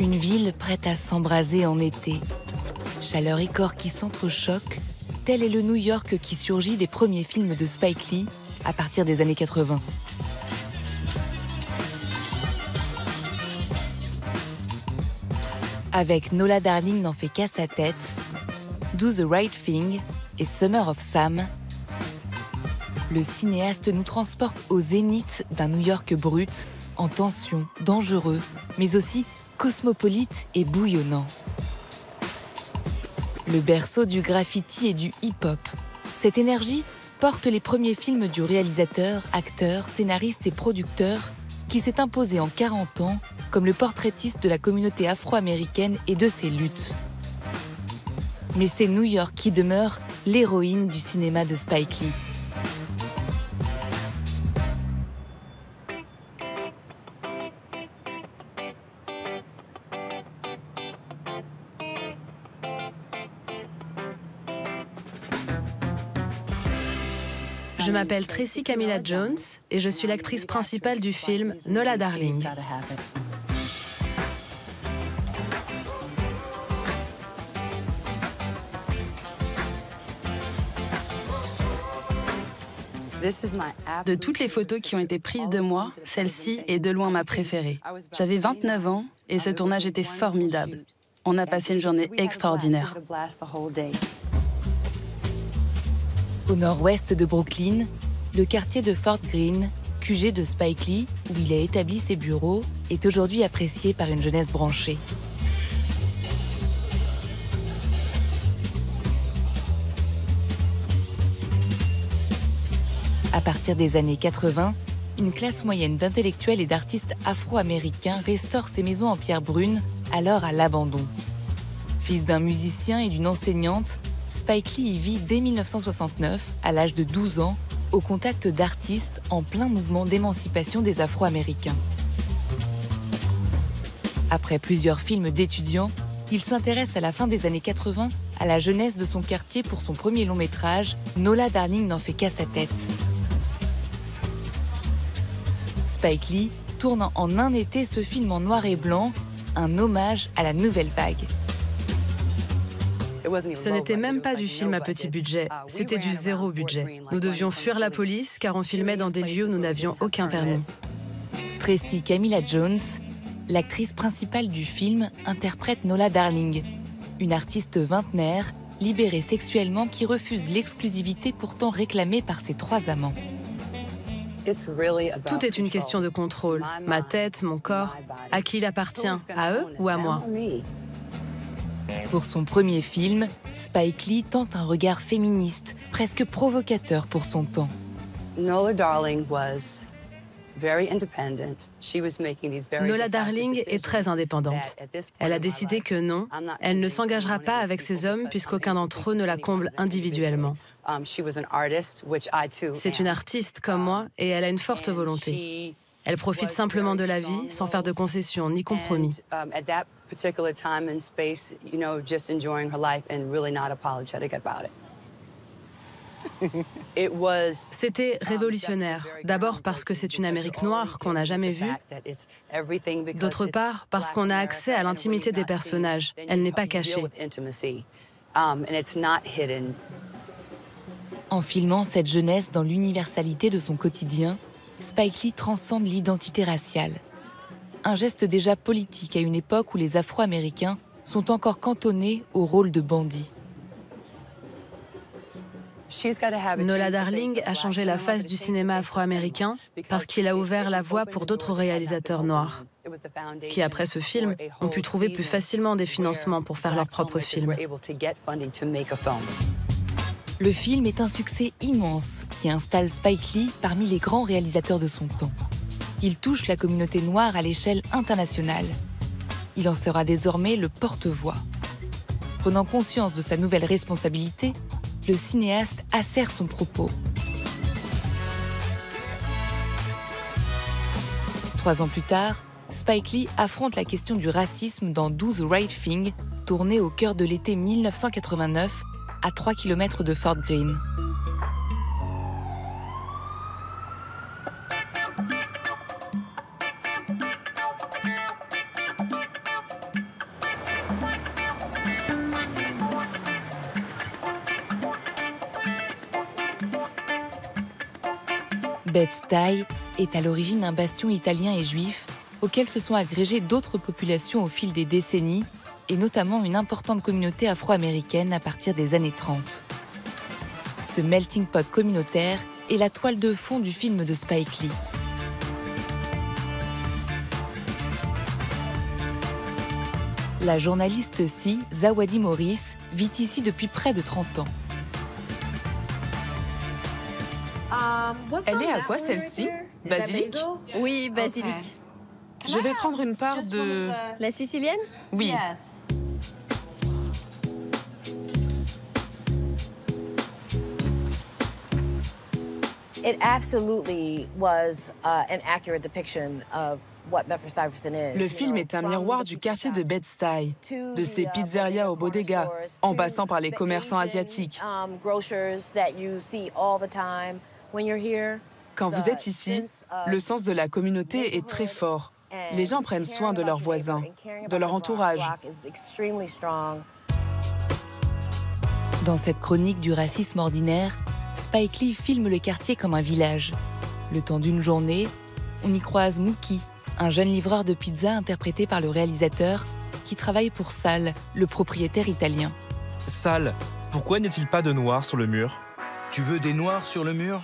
Une ville prête à s'embraser en été. Chaleur et corps qui s'entrechoquent, tel est le New York qui surgit des premiers films de Spike Lee à partir des années 80. Avec Nola Darling n'en fait qu'à sa tête, Do the Right Thing et Summer of Sam, le cinéaste nous transporte au zénith d'un New York brut, en tension, dangereux, mais aussi cosmopolite et bouillonnant. Le berceau du graffiti et du hip-hop. Cette énergie porte les premiers films du réalisateur, acteur, scénariste et producteur qui s'est imposé en 40 ans comme le portraitiste de la communauté afro-américaine et de ses luttes. Mais c'est New York qui demeure l'héroïne du cinéma de Spike Lee. Je m'appelle Tracy Camilla Jones et je suis l'actrice principale du film Nola Darling. De toutes les photos qui ont été prises de moi, celle-ci est de loin ma préférée. J'avais 29 ans et ce tournage était formidable. On a passé une journée extraordinaire. Au nord-ouest de Brooklyn, le quartier de Fort Greene, QG de Spike Lee, où il a établi ses bureaux, est aujourd'hui apprécié par une jeunesse branchée. À partir des années 80, une classe moyenne d'intellectuels et d'artistes afro-américains restaure ces maisons en pierre brune, alors à l'abandon. Fils d'un musicien et d'une enseignante, Spike Lee y vit dès 1969, à l'âge de 12 ans, au contact d'artistes en plein mouvement d'émancipation des Afro-Américains. Après plusieurs films d'étudiants, il s'intéresse à la fin des années 80 à la jeunesse de son quartier pour son premier long métrage, Nola Darling n'en fait qu'à sa tête. Spike Lee tourne en un été ce film en noir et blanc, un hommage à la nouvelle vague. Ce n'était même pas du film à petit budget, c'était du zéro budget. Nous devions fuir la police car on filmait dans des lieux où nous n'avions aucun permis. Tracy Camilla Jones, l'actrice principale du film, interprète Nola Darling, une artiste vingtenaire, libérée sexuellement qui refuse l'exclusivité pourtant réclamée par ses 3 amants. Tout est une question de contrôle. Ma tête, mon corps, à qui il appartient, à eux ou à moi? Pour son premier film, Spike Lee tente un regard féministe, presque provocateur pour son temps. Nola Darling est très indépendante. Elle a décidé que non, elle ne s'engagera pas avec ces hommes puisqu'aucun d'entre eux ne la comble individuellement. C'est une artiste comme moi et elle a une forte volonté. Elle profite simplement de la vie sans faire de concessions ni compromis. C'était révolutionnaire. D'abord parce que c'est une Amérique noire qu'on n'a jamais vue. D'autre part, parce qu'on a accès à l'intimité des personnages. Elle n'est pas cachée. En filmant cette jeunesse dans l'universalité de son quotidien, Spike Lee transcende l'identité raciale. Un geste déjà politique à une époque où les Afro-Américains sont encore cantonnés au rôle de bandits. Nola Darling a changé la face du cinéma afro-américain parce qu'il a ouvert la voie pour d'autres réalisateurs noirs, qui après ce film ont pu trouver plus facilement des financements pour faire leurs propres films. Le film est un succès immense qui installe Spike Lee parmi les grands réalisateurs de son temps. Il touche la communauté noire à l'échelle internationale. Il en sera désormais le porte-voix. Prenant conscience de sa nouvelle responsabilité, le cinéaste acère son propos. 3 ans plus tard, Spike Lee affronte la question du racisme dans Do the Right Thing, tourné au cœur de l'été 1989, à 3 km de Fort Greene. Bed-Stuy est à l'origine un bastion italien et juif auquel se sont agrégées d'autres populations au fil des décennies, et notamment une importante communauté afro-américaine à partir des années 30. Ce melting pot communautaire est la toile de fond du film de Spike Lee. La journaliste Zawadi Morris vit ici depuis près de 30 ans. Elle est à quoi celle-ci? Basilic? Oui, basilic. Je vais prendre une part de... La sicilienne? Oui. It absolutely was an accurate depiction of what Bedford-Stuyvesant is. Le film est un miroir du quartier de Bed-Stuy, de ses pizzerias aux bodegas, en passant par les commerçants asiatiques. Quand vous êtes ici, le sens de la communauté est très fort. Les gens prennent soin de leurs voisins, de leur entourage. Dans cette chronique du racisme ordinaire, Spike Lee filme le quartier comme un village. Le temps d'une journée, on y croise Mookie, un jeune livreur de pizza interprété par le réalisateur qui travaille pour Sal, le propriétaire italien. Sal, pourquoi n'y a-t-il pas de noir sur le mur? Tu veux des noirs sur le mur?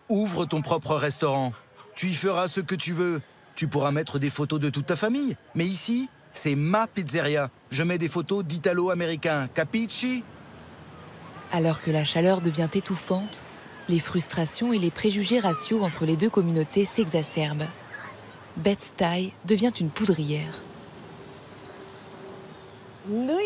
Ouvre ton propre restaurant. Tu y feras ce que tu veux. Tu pourras mettre des photos de toute ta famille. Mais ici, c'est ma pizzeria. Je mets des photos d'Italo-Américains. Capisci? Alors que la chaleur devient étouffante, les frustrations et les préjugés raciaux entre les deux communautés s'exacerbent. Bed-Stuy devient une poudrière. New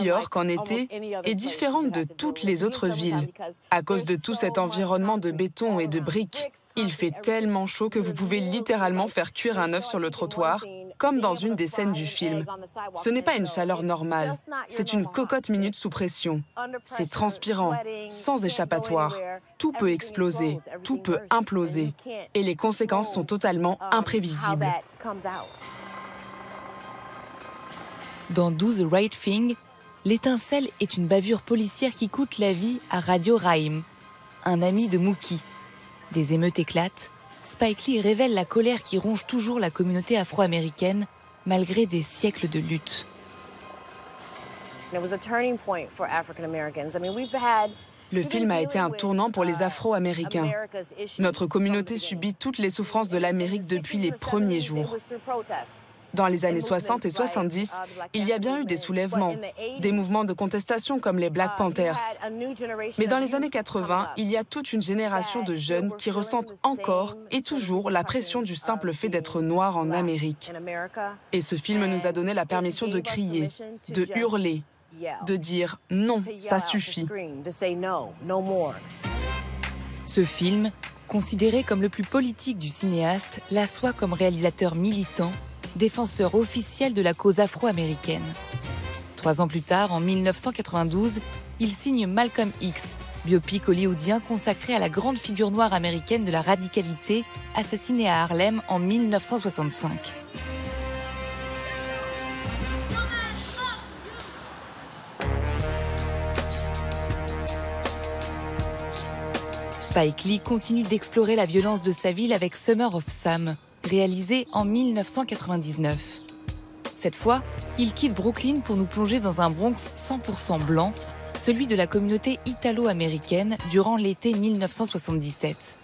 York en été est différente de toutes les autres villes. À cause de tout cet environnement de béton et de briques, il fait tellement chaud que vous pouvez littéralement faire cuire un œuf sur le trottoir, comme dans une des scènes du film. Ce n'est pas une chaleur normale, c'est une cocotte minute sous pression. C'est transpirant, sans échappatoire. Tout peut exploser, tout peut imploser. Et les conséquences sont totalement imprévisibles. Dans Do the Right Thing, l'étincelle est une bavure policière qui coûte la vie à Radio Raïm, un ami de Mookie. Des émeutes éclatent. Spike Lee révèle la colère qui ronge toujours la communauté afro-américaine malgré des siècles de lutte. Le film a été un tournant pour les Afro-Américains. Notre communauté subit toutes les souffrances de l'Amérique depuis les premiers jours. Dans les années 60 et 70, il y a bien eu des soulèvements, des mouvements de contestation comme les Black Panthers. Mais dans les années 80, il y a toute une génération de jeunes qui ressentent encore et toujours la pression du simple fait d'être noir en Amérique. Et ce film nous a donné la permission de crier, de hurler, de dire « non, ça suffit ». Ce film, considéré comme le plus politique du cinéaste, l'assoit comme réalisateur militant, défenseur officiel de la cause afro-américaine. 3 ans plus tard, en 1992, il signe Malcolm X, biopic hollywoodien consacré à la grande figure noire américaine de la radicalité, assassinée à Harlem en 1965. Spike Lee continue d'explorer la violence de sa ville avec Summer of Sam, réalisé en 1999. Cette fois, il quitte Brooklyn pour nous plonger dans un Bronx 100% blanc, celui de la communauté italo-américaine durant l'été 1977.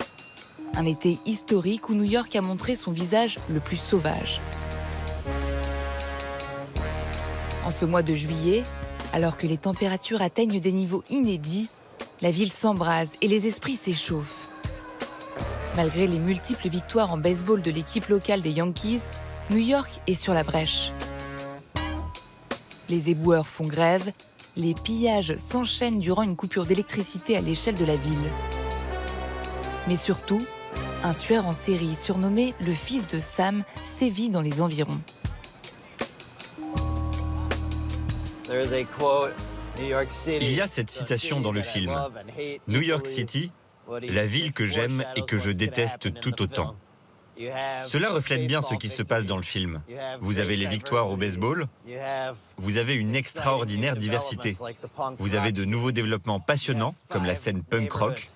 Un été historique où New York a montré son visage le plus sauvage. En ce mois de juillet, alors que les températures atteignent des niveaux inédits, la ville s'embrase et les esprits s'échauffent. Malgré les multiples victoires en baseball de l'équipe locale des Yankees, New York est sur la brèche. Les éboueurs font grève, les pillages s'enchaînent durant une coupure d'électricité à l'échelle de la ville. Mais surtout, un tueur en série surnommé le fils de Sam sévit dans les environs. Il y a cette citation dans le film. New York City, la ville que j'aime et que je déteste tout autant. Cela reflète bien ce qui se passe dans le film. Vous avez les victoires au baseball, vous avez une extraordinaire diversité, vous avez de nouveaux développements passionnants, comme la scène punk rock,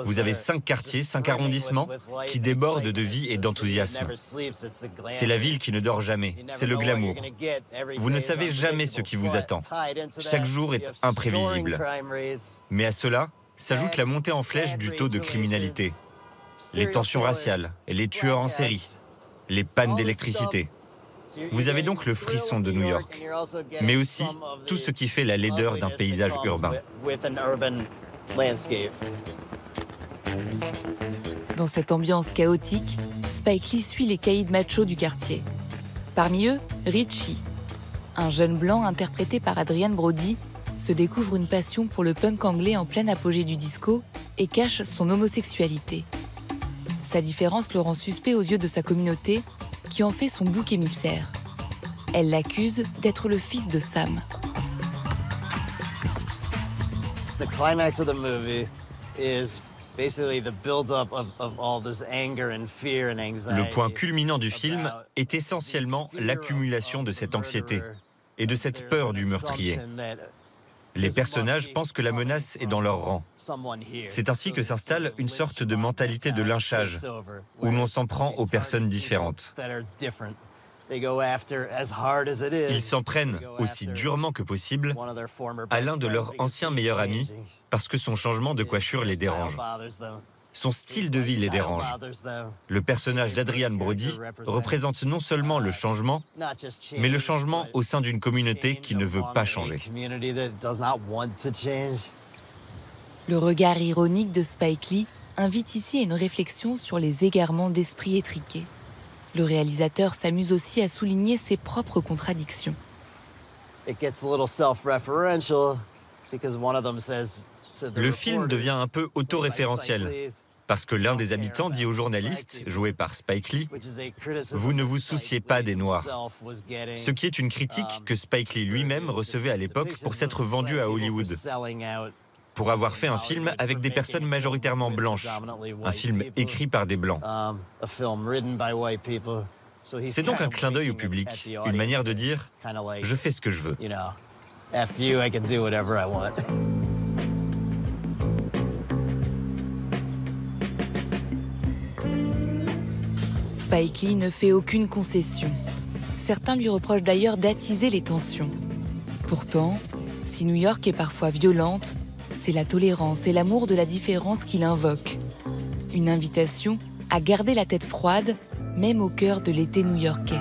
vous avez 5 quartiers, 5 arrondissements qui débordent de vie et d'enthousiasme. C'est la ville qui ne dort jamais, c'est le glamour. Vous ne savez jamais ce qui vous attend. Chaque jour est imprévisible. Mais à cela s'ajoute la montée en flèche du taux de criminalité, les tensions raciales, les tueurs en série, les pannes d'électricité. Vous avez donc le frisson de New York, mais aussi tout ce qui fait la laideur d'un paysage urbain. Dans cette ambiance chaotique, Spike Lee suit les caïds machos du quartier. Parmi eux, Richie, un jeune blanc interprété par Adrien Brody, se découvre une passion pour le punk anglais en plein apogée du disco et cache son homosexualité. Sa différence le rend suspect aux yeux de sa communauté, qui en fait son bouc émissaire. Elle l'accuse d'être le fils de Sam. The climax of the movie is basically the build-up of all this anger and fear and anxiety. Le point culminant du film est essentiellement l'accumulation de cette anxiété et de cette peur du meurtrier. Les personnages pensent que la menace est dans leur rang. C'est ainsi que s'installe une sorte de mentalité de lynchage, où l'on s'en prend aux personnes différentes. Ils s'en prennent aussi durement que possible à l'un de leurs anciens meilleurs amis, parce que son changement de coiffure les dérange. Son style de vie les dérange. Le personnage d'Adrien Brody représente non seulement le changement, mais le changement au sein d'une communauté qui ne veut pas changer. Le regard ironique de Spike Lee invite ici à une réflexion sur les égarements d'esprit étriqués. Le réalisateur s'amuse aussi à souligner ses propres contradictions. Le film devient un peu autoréférentiel, parce que l'un des habitants dit au journaliste, joué par Spike Lee, « Vous ne vous souciez pas des Noirs », ce qui est une critique que Spike Lee lui-même recevait à l'époque pour s'être vendu à Hollywood, pour avoir fait un film avec des personnes majoritairement blanches, un film écrit par des Blancs. C'est donc un clin d'œil au public, une manière de dire « Je fais ce que je veux ». Spike Lee ne fait aucune concession. Certains lui reprochent d'ailleurs d'attiser les tensions. Pourtant, si New York est parfois violente, c'est la tolérance et l'amour de la différence qu'il invoque. Une invitation à garder la tête froide, même au cœur de l'été new-yorkais.